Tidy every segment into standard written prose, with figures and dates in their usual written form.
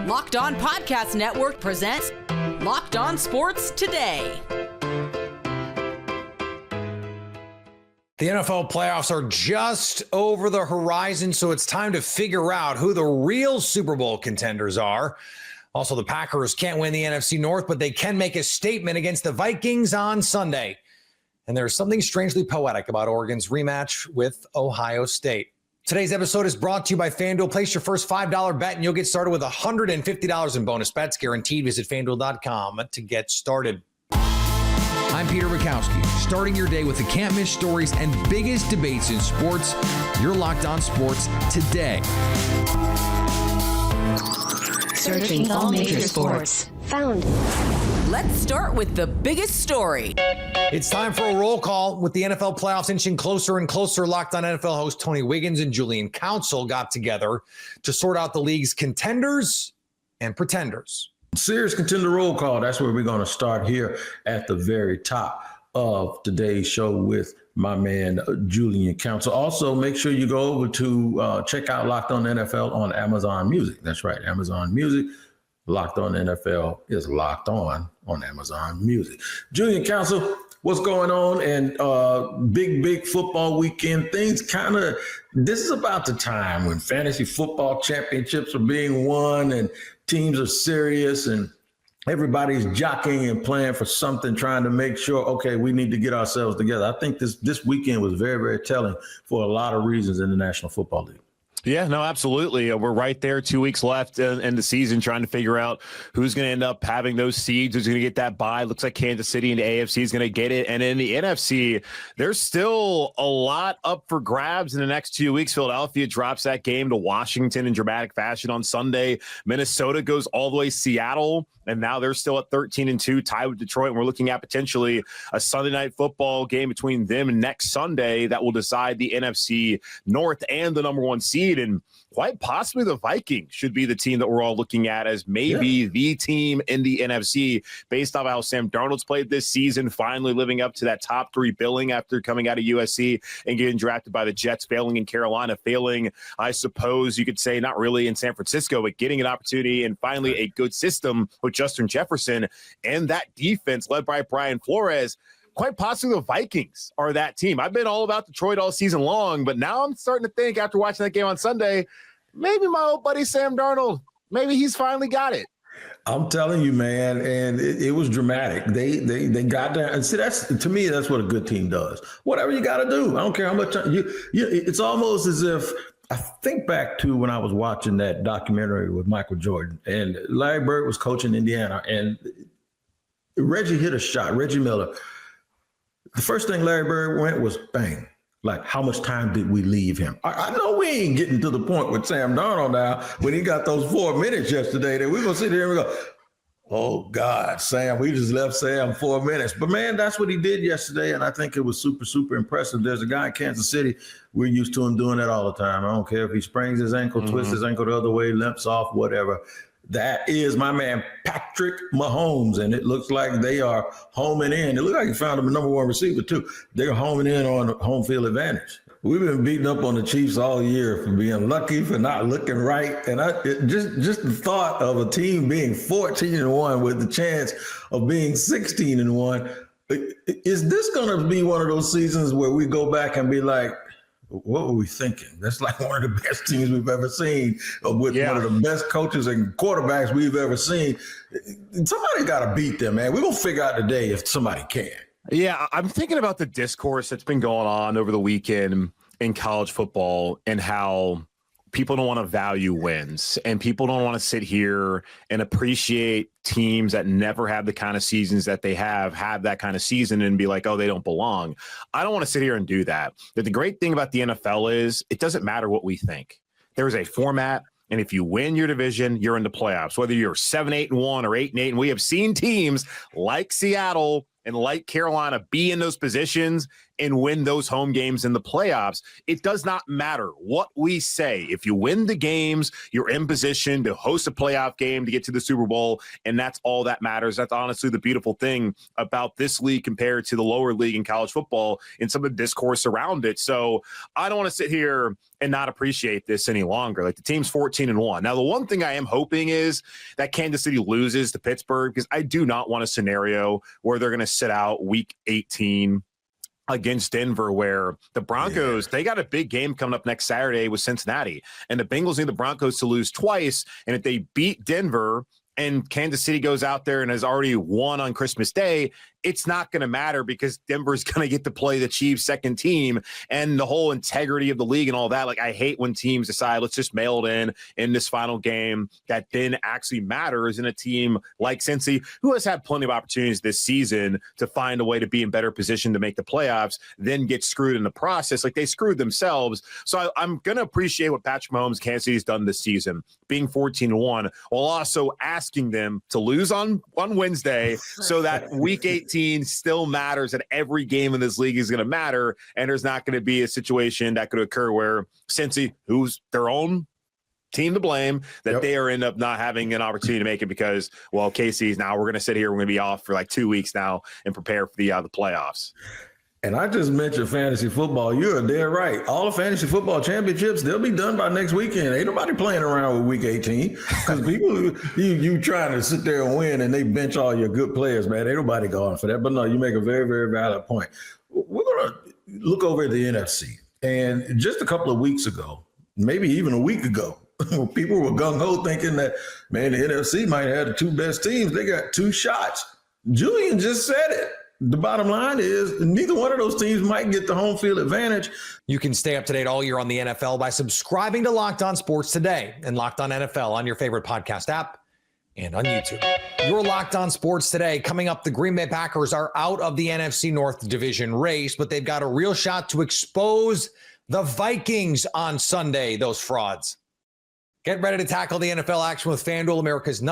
Locked On Podcast Network presents Locked On Sports Today. The NFL playoffs are just over the horizon, so it's time to figure out who the real Super Bowl contenders are. Also, the Packers can't win the NFC North, but they can make a statement against the Vikings on Sunday. And there's something strangely poetic about Oregon's rematch with Ohio State. Today's episode is brought to you by FanDuel. Place your first $5 bet and you'll get started with $150 in bonus bets guaranteed. Visit FanDuel.com to get started. I'm Peter Bukowski, starting your day with the can't-miss stories and biggest debates in sports. You're Locked On Sports Today. Searching all major sports. Found. Let's start with the biggest story. It's time for a roll call. With the NFL playoffs inching closer and closer, Locked On NFL host Tony Wiggins and Julian Council got together to sort out the league's contenders and pretenders. Serious contender roll call. That's where we're going to start here at the very top of today's show with my man, Julian Council. Also, make sure you go over to check out Locked On NFL on Amazon Music. That's right, Amazon Music. Locked On NFL is locked on Amazon Music. Julian Council, what's going on? And big football weekend. Things this is about the time when fantasy football championships are being won and teams are serious and everybody's jockeying and playing for something, trying to make sure, okay, we need to get ourselves together. I think this weekend was very, very telling for a lot of reasons in the National Football League. Yeah, no, absolutely. We're right there, 2 weeks left in the season, trying to figure out who's going to end up having those seeds, who's going to get that bye. Looks like Kansas City and the AFC is going to get it. And in the NFC, there's still a lot up for grabs in the next 2 weeks. Philadelphia drops that game to Washington in dramatic fashion on Sunday. Minnesota goes all the way to Seattle, and now they're still at 13-2, tied with Detroit. And we're looking at potentially a Sunday night football game between them and next Sunday that will decide the NFC North and the number one seed. And quite possibly the Vikings should be the team that we're all looking at as maybe the team in the NFC based off how Sam Darnold's played this season, finally living up to that top three billing after coming out of USC and getting drafted by the Jets, failing in Carolina, failing, I suppose you could say, not really in San Francisco, but getting an opportunity and finally a good system with Justin Jefferson and that defense led by Brian Flores. Quite possibly the Vikings are that team. I've been all about Detroit all season long, but now I'm starting to think after watching that game on Sunday, maybe my old buddy Sam Darnold, maybe he's finally got it. I'm telling you, man, and it was dramatic. They got there, and see, to me, that's what a good team does. Whatever you got to do, I don't care how much time it's almost as if I think back to when I was watching that documentary with Michael Jordan, and Larry Bird was coaching Indiana, and Reggie hit a shot. Reggie Miller. The first thing Larry Bird went was bang. Like, how much time did we leave him? I know we ain't getting to the point with Sam Darnold now when he got those 4 minutes yesterday that we're going to sit here and go, oh, God, Sam, we just left Sam 4 minutes. But, man, that's what he did yesterday, and I think it was super, super impressive. There's a guy in Kansas City, we're used to him doing that all the time. I don't care if he sprains his ankle, twists his ankle the other way, limps off, whatever. That is my man, Patrick Mahomes, and it looks like they are homing in. It looks like he found him a number one receiver, too. They're homing in on home field advantage. We've been beating up on the Chiefs all year for being lucky, for not looking right. And just the thought of a team being 14-1 with the chance of being 16-1, is this going to be one of those seasons where we go back and be like, what were we thinking? That's like one of the best teams we've ever seen with one of the best coaches and quarterbacks we've ever seen. Somebody got to beat them, man. We're going to figure out today if somebody can. Yeah, I'm thinking about the discourse that's been going on over the weekend in college football and how people don't want to value wins and people don't want to sit here and appreciate teams that never have the kind of seasons that they have that kind of season and be like, oh, they don't belong. I don't want to sit here and do that. But the great thing about the NFL is it doesn't matter what we think. There is a format. And if you win your division, you're in the playoffs, whether you're 7-8-1 or 8-8. And we have seen teams like Seattle and like Carolina be in those positions and win those home games in the playoffs, it does not matter what we say. If you win the games, you're in position to host a playoff game to get to the Super Bowl, and that's all that matters. That's honestly the beautiful thing about this league compared to the lower league in college football and some of the discourse around it. So I don't want to sit here and not appreciate this any longer. Like, the team's 14-1. Now, the one thing I am hoping is that Kansas City loses to Pittsburgh, because I do not want a scenario where they're going to sit out week 18 against Denver, where the Broncos, they got a big game coming up next Saturday with Cincinnati, and the Bengals need the Broncos to lose twice. And if they beat Denver and Kansas City goes out there and has already won on Christmas Day, it's not going to matter, because Denver's going to get to play the Chiefs' second team, and the whole integrity of the league and all that. Like, I hate when teams decide, let's just mail it in this final game that then actually matters in a team like Cincy, who has had plenty of opportunities this season to find a way to be in better position to make the playoffs, then get screwed in the process. Like, they screwed themselves. So I'm going to appreciate what Patrick Mahomes, Kansas City's done this season, being 14-1, while also asking them to lose on Wednesday so that week 18 still matters, and every game in this league is going to matter, and there's not going to be a situation that could occur where Cincy, who's their own team to blame, that they are end up not having an opportunity to make it because, well, KC's now we're going to sit here, we're going to be off for like 2 weeks now and prepare for the playoffs. And I just mentioned fantasy football. You're dead right. All the fantasy football championships, they'll be done by next weekend. Ain't nobody playing around with week 18, because people, you trying to sit there and win, and they bench all your good players, man. Ain't nobody going for that. But no, you make a very, very valid point. We're going to look over at the NFC. And just a couple of weeks ago, maybe even a week ago, people were gung-ho thinking that, man, the NFC might have the two best teams. They got two shots. Julian just said it. The bottom line is neither one of those teams might get the home field advantage. You can stay up to date all year on the NFL by subscribing to Locked On Sports Today and Locked On NFL on your favorite podcast app and on YouTube. Your Locked On Sports Today. Coming up, the Green Bay Packers are out of the NFC North division race, but they've got a real shot to expose the Vikings on Sunday, those frauds. Get ready to tackle the NFL action with FanDuel, America's #1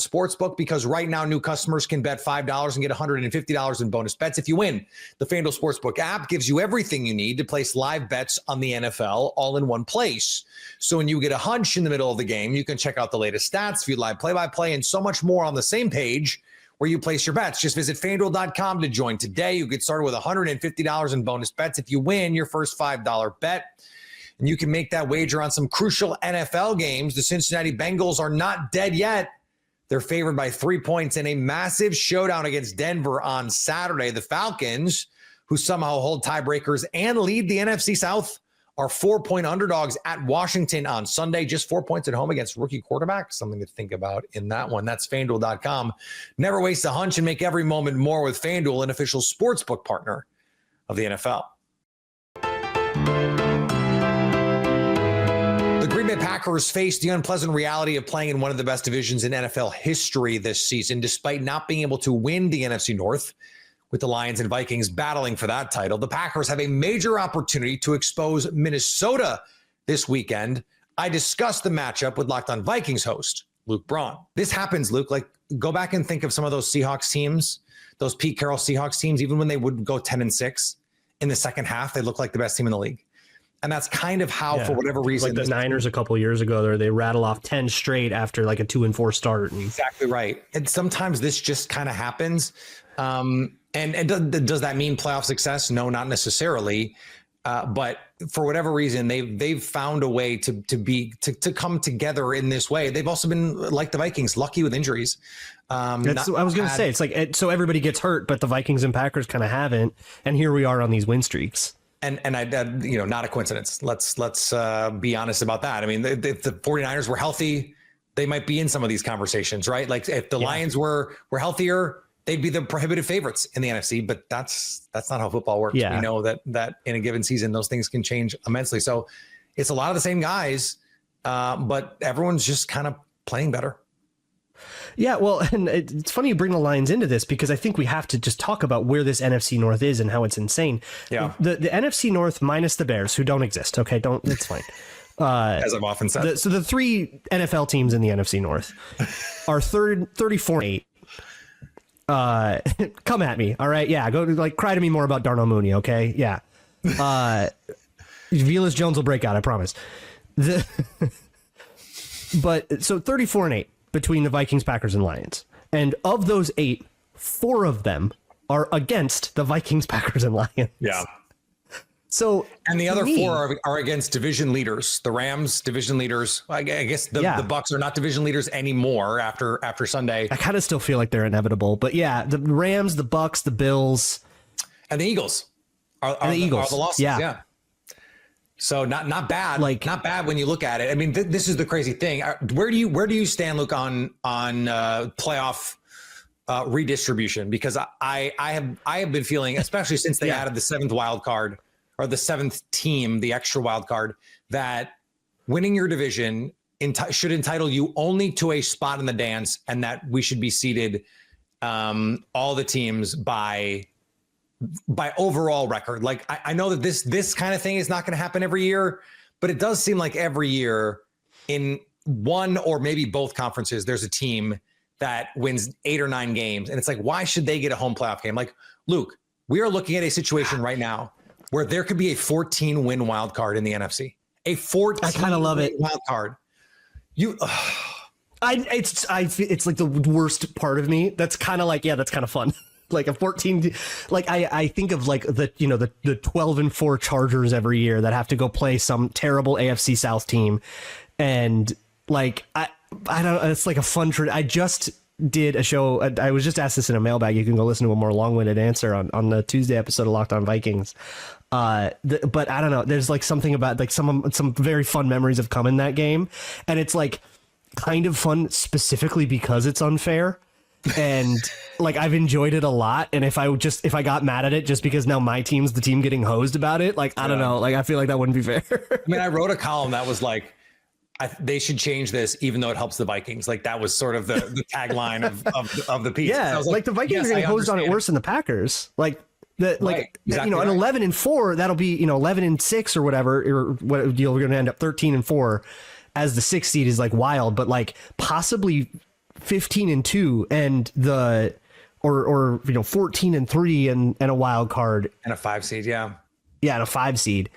sportsbook, because right now new customers can bet $5 and get $150 in bonus bets if you win. The FanDuel Sportsbook app gives you everything you need to place live bets on the NFL all in one place. So when you get a hunch in the middle of the game, you can check out the latest stats, view live play-by-play, and so much more on the same page where you place your bets. Just visit FanDuel.com to join today. You get started with $150 in bonus bets if you win your first $5 bet. And you can make that wager on some crucial NFL games. The Cincinnati Bengals are not dead yet. They're favored by 3 points in a massive showdown against Denver on Saturday. The Falcons, who somehow hold tiebreakers and lead the NFC South, are 4-point underdogs at Washington on Sunday. Just 4 points at home against rookie quarterback. Something to think about in that one. That's FanDuel.com. Never waste a hunch and make every moment more with FanDuel, an official sportsbook partner of the NFL. The Green Bay Packers face the unpleasant reality of playing in one of the best divisions in NFL history this season, despite not being able to win the NFC North. With the Lions and Vikings battling for that title, the Packers have a major opportunity to expose Minnesota this weekend. I discussed the matchup with Locked On Vikings host Luke Braun. This happens, Luke. Like, go back and think of some of those Seahawks teams, those Pete Carroll Seahawks teams. Even when they would go 10-6 in the second half, they look like the best team in the league. And that's kind of how, for whatever reason, like the Niners a couple of years ago, where they rattle off 10 straight after like a 2-4 start. Exactly right. And sometimes this just kind of happens. And does that mean playoff success? No, not necessarily. But for whatever reason, they've found a way to come together in this way. They've also been, like the Vikings, lucky with injuries. I was going to say, it's like, so everybody gets hurt, but the Vikings and Packers kind of haven't. And here we are on these win streaks. And not a coincidence. Let's be honest about that. I mean, if the 49ers were healthy, they might be in some of these conversations, right? Like if the Lions were healthier, they'd be the prohibitive favorites in the NFC, but that's not how football works. Yeah. We know that in a given season, those things can change immensely. So it's a lot of the same guys, but everyone's just kind of playing better. Yeah, well, and it's funny you bring the Lions into this, because I think we have to just talk about where this NFC North is and how it's insane. Yeah. The NFC North minus the Bears, who don't exist. Okay, it's fine. As I've often said. So the three NFL teams in the NFC North are 34-8. Come at me. All right. Yeah. Go cry to me more about Darnell Mooney. Okay. Yeah. Velus Jones will break out, I promise. But so 34-8 between the Vikings, Packers, and Lions. And of those 8, 4 of them are against the Vikings, Packers, and Lions. Yeah. So, and the other 4 are against division leaders. The Rams, division leaders. I guess the Bucs are not division leaders anymore after Sunday. I kind of still feel like they're inevitable, but yeah, the Rams, the Bucs, the Bills, and the Eagles are the losses. Yeah. So not bad. Like, not bad when you look at it. I mean, this is the crazy thing. Where do you stand, Luke, on playoff redistribution? Because I have been feeling, especially since they added the 7th wild card, or the 7th team, the extra wild card, that winning your division should entitle you only to a spot in the dance, and that we should be seeded, all the teams by overall record. Like, I know that this kind of thing is not going to happen every year, but it does seem like every year in one or maybe both conferences, there's a team that wins 8 or 9 games. And it's like, why should they get a home playoff game? Like, Luke, we are looking at a situation right now where there could be a 14-win wild card in the NFC. A 14 I kind of love it. Wild card. It's like the worst part of me. That's kind of like, that's kind of fun. Like a 14, like I think of like the 12-4 Chargers every year that have to go play some terrible AFC South team. And like, I don't know, it's like a fun I just did a show. I was just asked this in a mailbag. You can go listen to a more long-winded answer on the Tuesday episode of Locked On Vikings. But I don't know. There's like something about like some very fun memories have come in that game. And it's like kind of fun specifically because it's unfair. And like, I've enjoyed it a lot. And if I got mad at it just because now my team's the team getting hosed about it, like, I don't know, like, I feel like that wouldn't be fair. I mean, I wrote a column that was like, they should change this, even though it helps the Vikings. Like, that was sort of the tagline of the piece. Yeah, like the Vikings are getting hosed on it worse than the Packers. Like, exactly an 11-4, that'll be 11-6 or whatever, or what deal we're going to end up 13-4 as the 6th seed is like wild, but like possibly 15-2 and the or 14-3 and a wild card and a 5 seed, and a 5 seed.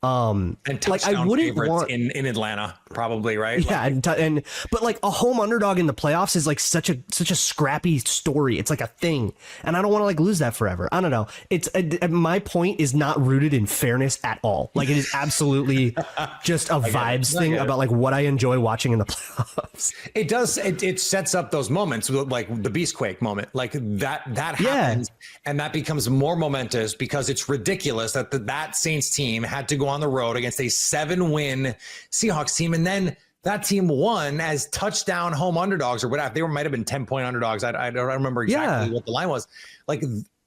And like, I wouldn't want in Atlanta, probably, right? Yeah, like, but like a home underdog in the playoffs is like such a scrappy story. It's like a thing, and I don't want to like lose that forever. I don't know. It's my point is not rooted in fairness at all. Like, it is absolutely just a vibes thing about like what I enjoy watching in the playoffs. It does. It sets up those moments, like the Beastquake moment, like that happens, and that becomes more momentous because it's ridiculous that that Saints team had to go on the road against a 7-win Seahawks team, and then that team won as touchdown home underdogs or whatever. They might have been 10-point underdogs. I don't remember exactly what the line was. Like,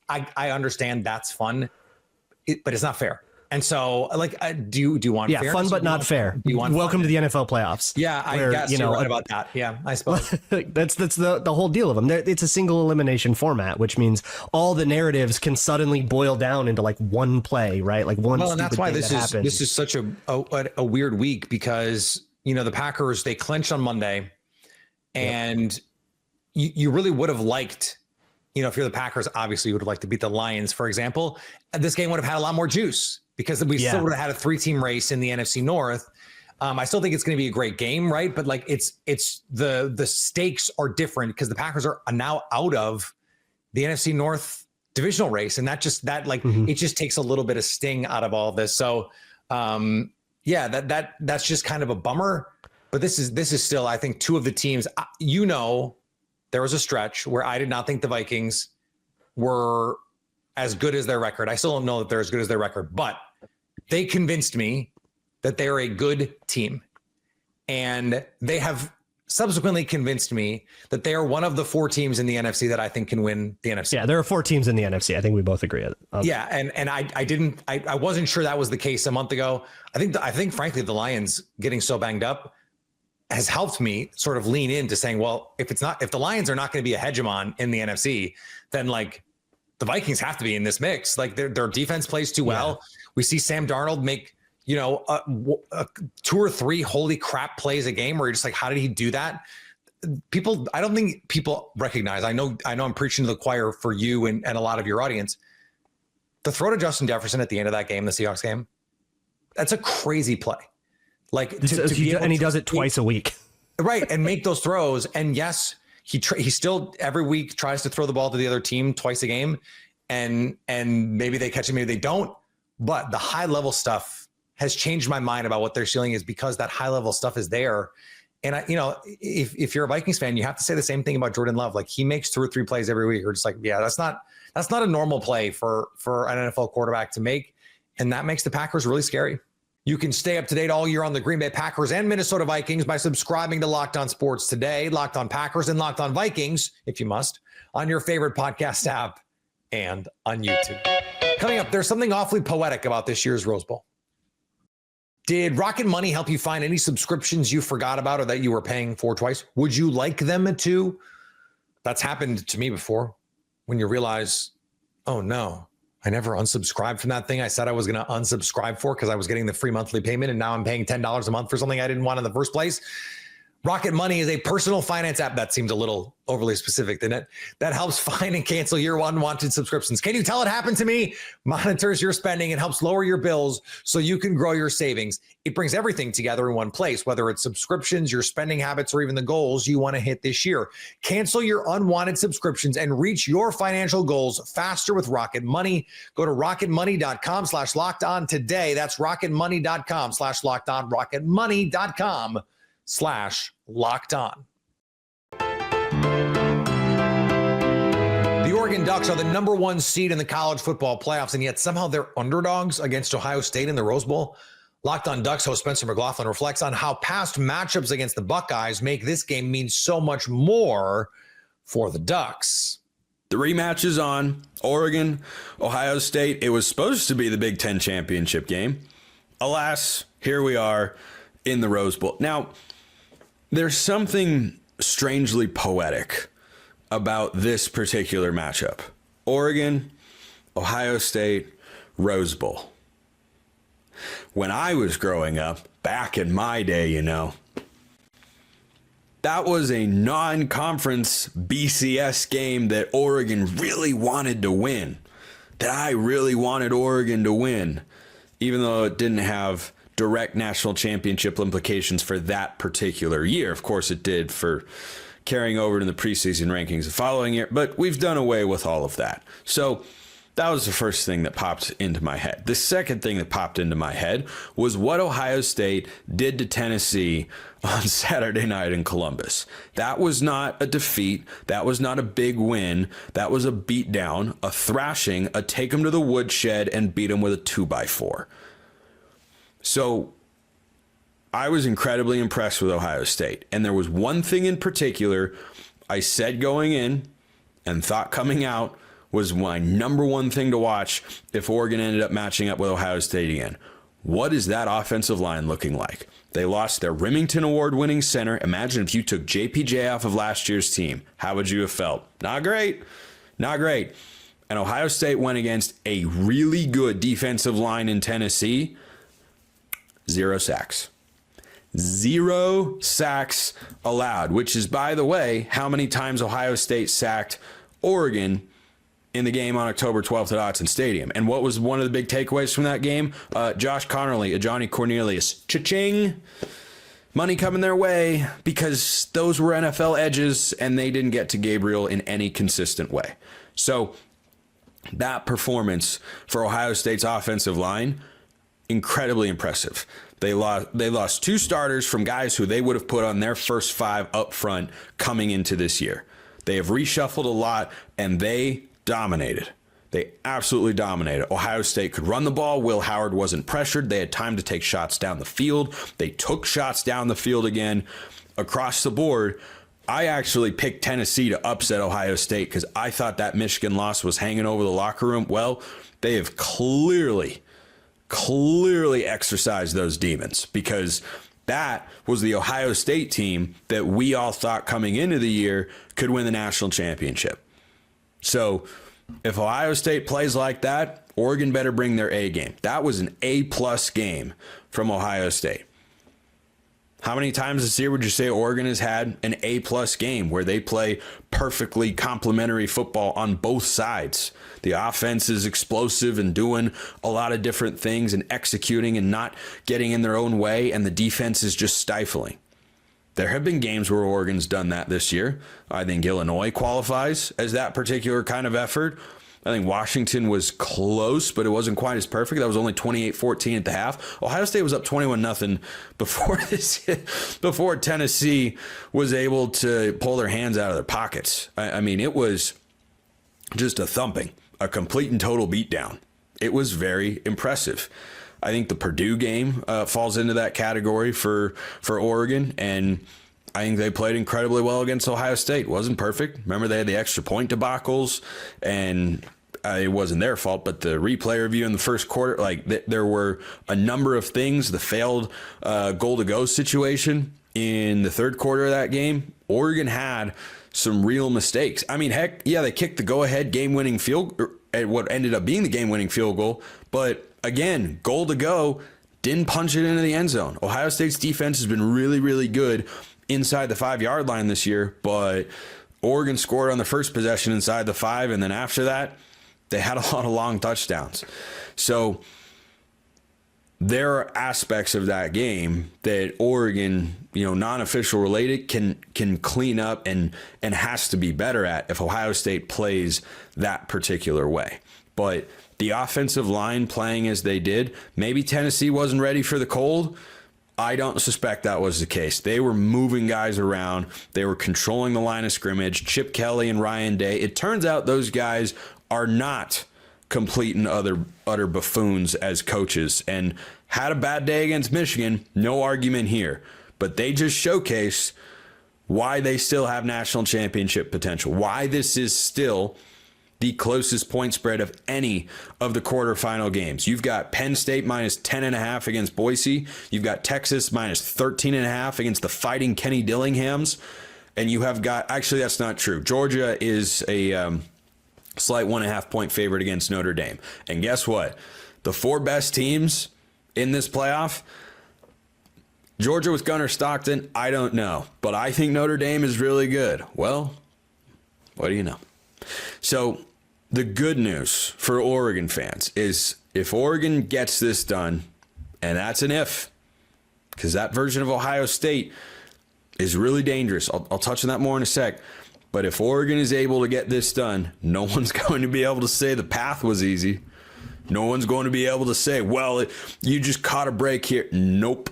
I understand that's fun, but it's not fair. And so, like, do you want fairness? Fun but not fair. Do you want welcome to the NFL playoffs? Yeah, I guess you're right about that. Yeah, I suppose that's the whole deal of them. It's a single elimination format, which means all the narratives can suddenly boil down into like one play, right? Like one. Well, and that's why this is such a weird week, because the Packers, they clinched on Monday, and you really would have liked. If you're the Packers, obviously you would have liked to beat the Lions, for example. And this game would have had a lot more juice because we still would have had a 3-team race in the NFC North. I still think it's going to be a great game, right? But like, it's the stakes are different because the Packers are now out of the NFC North divisional race, and it just takes a little bit of sting out of all of this. So, that's just kind of a bummer. But this is still, I think, two of the teams. There was a stretch where I did not think the Vikings were as good as their record. I still don't know that they're as good as their record, but they convinced me that they are a good team. And they have subsequently convinced me that they are one of the 4 teams in the NFC that I think can win the NFC. Yeah, there are 4 teams in the NFC. I think we both agree on that. And I wasn't sure that was the case a month ago. I think frankly, the Lions getting so banged up has helped me sort of lean into saying, well, if the Lions are not going to be a hegemon in the NFC, then like the Vikings have to be in this mix. Like their defense plays too well. We see Sam Darnold make, 2 or 3 holy crap plays a game where you're just like, how did he do that? I don't think people recognize, I know I'm preaching to the choir for you and a lot of your audience. The throw to Justin Jefferson at the end of that game, the Seahawks game, that's a crazy play. Like, and he does it twice a week. Right, and make those throws. And yes, he still every week tries to throw the ball to the other team twice a game, and maybe they catch it, maybe they don't. But the high level stuff has changed my mind about what their ceiling is, because that high level stuff is there. And if you're a Vikings fan, you have to say the same thing about Jordan Love. Like, he makes 2 or 3 plays every week. You're just like, yeah, that's not a normal play for an NFL quarterback to make, and that makes the Packers really scary. You can stay up to date all year on the Green Bay Packers and Minnesota Vikings by subscribing to Locked On Sports today, Locked On Packers and Locked On Vikings, if you must, on your favorite podcast app and on YouTube. Coming up, there's something awfully poetic about this year's Rose Bowl. Did Rocket Money help you find any subscriptions you forgot about or that you were paying for twice? Would you like them to? That's happened to me before, when you realize, oh no, I never unsubscribed from that thing I said I was going to unsubscribe for because I was getting the free monthly payment, and now I'm paying $10 a month for something I didn't want in the first place. Rocket Money is a personal finance app. That seems a little overly specific, didn't it? That helps find and cancel your unwanted subscriptions. Can you tell it happened to me? Monitors your spending and helps lower your bills so you can grow your savings. It brings everything together in one place, whether it's subscriptions, your spending habits, or even the goals you want to hit this year. Cancel your unwanted subscriptions and reach your financial goals faster with Rocket Money. Go to rocketmoney.com/lockedon today. That's rocketmoney.com/lockedon, rocketmoney.com/locked on. The Oregon Ducks are the number 1 seed in the college football playoffs, and yet somehow they're underdogs against Ohio State in the Rose Bowl. Locked On Ducks host Spencer McLaughlin reflects on how past matchups against the Buckeyes make this game mean so much more for the Ducks. The rematch is on. Oregon, Ohio State. It was supposed to be the Big Ten championship game. Alas, here we are in the Rose Bowl. Now, there's something strangely poetic about this particular matchup. Oregon, Ohio State, Rose Bowl. When I was growing up, back in my day, that was a non-conference BCS game that Oregon really wanted to win. That I really wanted Oregon to win, even though it didn't have direct national championship implications for that particular year. Of course, it did for carrying over to the preseason rankings the following year, but we've done away with all of that. So that was the first thing that popped into my head. The second thing that popped into my head was what Ohio State did to Tennessee on Saturday night in Columbus. That was not a defeat. That was not a big win. That was a beatdown, a thrashing, a take them to the woodshed and beat them with a 2x4. So I was incredibly impressed with Ohio State. And there was one thing in particular I said going in and thought coming out was my number one thing to watch if Oregon ended up matching up with Ohio State again. What is that offensive line looking like? They lost their Remington Award-winning center. Imagine if you took JPJ off of last year's team. How would you have felt? Not great. Not great. And Ohio State went against a really good defensive line in Tennessee. 0 sacks. 0 sacks allowed, which is, by the way, how many times Ohio State sacked Oregon in the game on October 12th at Autzen Stadium. And what was one of the big takeaways from that game? Josh Connerly, Johnny Cornelius, cha-ching, money coming their way, because those were NFL edges and they didn't get to Gabriel in any consistent way. So that performance for Ohio State's offensive line, incredibly impressive. They lost 2 starters from guys who they would have put on their first 5 up front coming into this year. They have reshuffled a lot, and they dominated. They absolutely dominated. Ohio State could run the ball. Will Howard wasn't pressured. They had time to take shots down the field. They took shots down the field again across the board. I actually picked Tennessee to upset Ohio State because I thought that Michigan loss was hanging over the locker room. Well, they have clearly exercised those demons, because that was the Ohio State team that we all thought coming into the year could win the national championship. So if Ohio State plays like that, Oregon better bring their A game. That was an A+ game from Ohio State. How many times this year would you say Oregon has had an A-plus game where they play perfectly complementary football on both sides? The offense is explosive and doing a lot of different things and executing and not getting in their own way, and the defense is just stifling. There have been games where Oregon's done that this year. I think Illinois qualifies as that particular kind of effort. I think Washington was close, but it wasn't quite as perfect. That was only 28-14 at the half. Ohio State was up 21-0 before Tennessee was able to pull their hands out of their pockets. I mean, it was just a thumping, a complete and total beatdown. It was very impressive. I think the Purdue game falls into that category for Oregon, and I think they played incredibly well against Ohio State. Wasn't perfect. Remember, they had the extra point debacles, and it wasn't their fault, but the replay review in the first quarter, there were a number of things. The failed goal-to-go situation in the third quarter of that game, Oregon had some real mistakes. I mean, heck, yeah, they kicked the go-ahead game-winning field, at what ended up being the game-winning field goal, but again, goal-to-go, didn't punch it into the end zone. Ohio State's defense has been really, really good inside the 5-yard line this year, but Oregon scored on the first possession inside the 5, and then after that, they had a lot of long touchdowns. So there are aspects of that game that Oregon, non-official related, can clean up and has to be better at if Ohio State plays that particular way. But the offensive line playing as they did, maybe Tennessee wasn't ready for the cold. I don't suspect that was the case. They were moving guys around. They were controlling the line of scrimmage. Chip Kelly and Ryan Day. It turns out those guys are not complete and utter buffoons as coaches, and had a bad day against Michigan. No argument here. But they just showcase why they still have national championship potential, why this is still the closest point spread of any of the quarterfinal games. You've got Penn State minus 10.5 against Boise. You've got Texas minus 13.5 against the Fighting Kenny Dillinghams. And you have got, actually, that's not true. Georgia is a slight 1.5 point favorite against Notre Dame. And guess what? The 4 best teams in this playoff, Georgia with Gunnar Stockton, I don't know. But I think Notre Dame is really good. Well, what do you know? So the good news for Oregon fans is if Oregon gets this done, and that's an if, because that version of Ohio State is really dangerous. I'll touch on that more in a sec. But if Oregon is able to get this done, no one's going to be able to say the path was easy. No one's going to be able to say, well, you just caught a break here. Nope,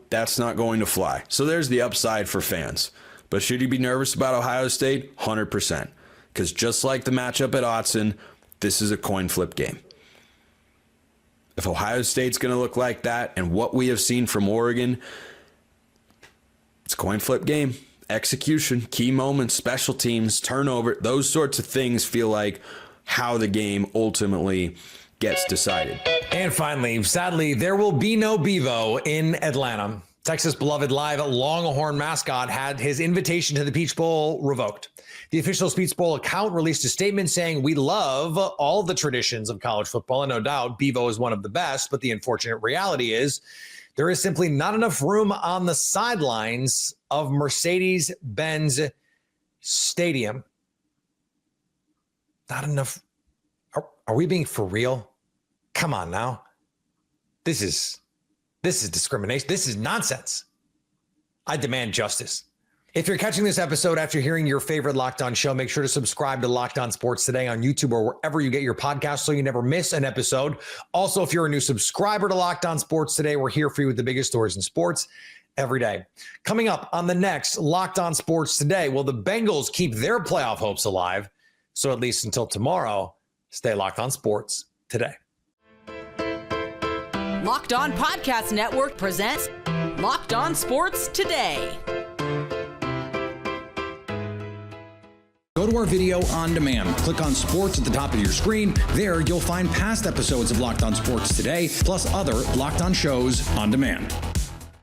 that's not going to fly. So there's the upside for fans. But should you be nervous about Ohio State? 100%. Because just like the matchup at Autzen, this is a coin flip game. If Ohio State's going to look like that, and what we have seen from Oregon, it's a coin flip game. Execution, key moments, special teams, turnover, those sorts of things feel like how the game ultimately gets decided. And finally, sadly, there will be no Bevo in Atlanta. Texas' beloved live Longhorn mascot had his invitation to the Peach Bowl revoked. The official Peach Bowl account released a statement saying, "We love all the traditions of college football, and no doubt Bevo is one of the best, but the unfortunate reality is there is simply not enough room on the sidelines of Mercedes-Benz Stadium." Not enough. Are we being for real? Come on now. This is discrimination. This is nonsense. I demand justice. If you're catching this episode after hearing your favorite Locked On show, make sure to subscribe to Locked On Sports Today on YouTube or wherever you get your podcasts so you never miss an episode. Also, if you're a new subscriber to Locked On Sports Today, we're here for you with the biggest stories in sports every day. Coming up on the next Locked On Sports Today, will the Bengals keep their playoff hopes alive? So at least until tomorrow, stay locked on sports today. Locked On Podcast Network presents Locked On Sports Today. Go to our video on demand. Click on sports at the top of your screen. There, you'll find past episodes of Locked On Sports Today, plus other Locked On shows on demand.